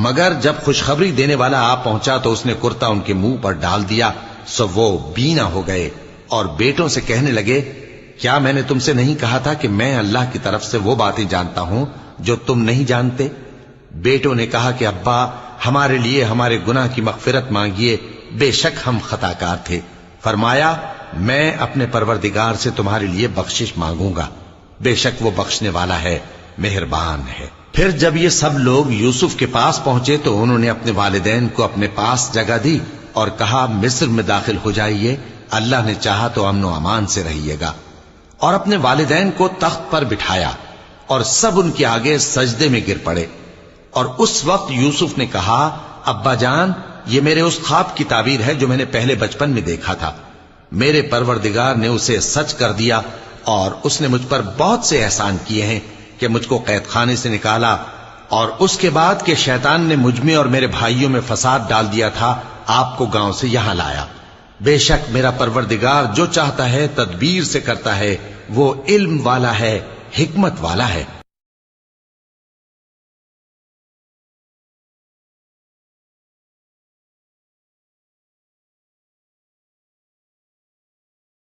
مگر جب خوشخبری دینے والا آ پہنچا تو اس نے کرتا ان کے منہ پر ڈال دیا، سو وہ بینا ہو گئے اور بیٹوں سے کہنے لگے، کیا میں نے تم سے نہیں کہا تھا کہ میں اللہ کی طرف سے وہ باتیں جانتا ہوں جو تم نہیں جانتے؟ بیٹوں نے کہا کہ ابا، ہمارے لیے ہمارے گناہ کی مغفرت مانگیے، بے شک ہم خطا کار تھے۔ فرمایا، میں اپنے پروردگار سے تمہارے لیے بخشش مانگوں گا، بے شک وہ بخشنے والا ہے، مہربان ہے۔ پھر جب یہ سب لوگ یوسف کے پاس پہنچے تو انہوں نے اپنے والدین کو اپنے پاس جگہ دی اور کہا، مصر میں داخل ہو جائیے، اللہ نے چاہا تو امن و امان سے رہیے گا۔ اور اپنے والدین کو تخت پر بٹھایا اور سب ان کے آگے سجدے میں گر پڑے۔ اور اس وقت یوسف نے کہا، ابا جان، یہ میرے اس خواب کی تعبیر ہے جو میں نے پہلے بچپن میں دیکھا تھا۔ میرے پروردگار نے اسے سچ کر دیا اور اس نے مجھ پر بہت سے احسان کیے ہیں کہ مجھ کو قید خانے سے نکالا، اور اس کے بعد کہ شیطان نے مجھ میں اور میرے بھائیوں میں فساد ڈال دیا تھا، آپ کو گاؤں سے یہاں لایا۔ بے شک میرا پروردگار جو چاہتا ہے تدبیر سے کرتا ہے، وہ علم والا ہے، حکمت والا ہے۔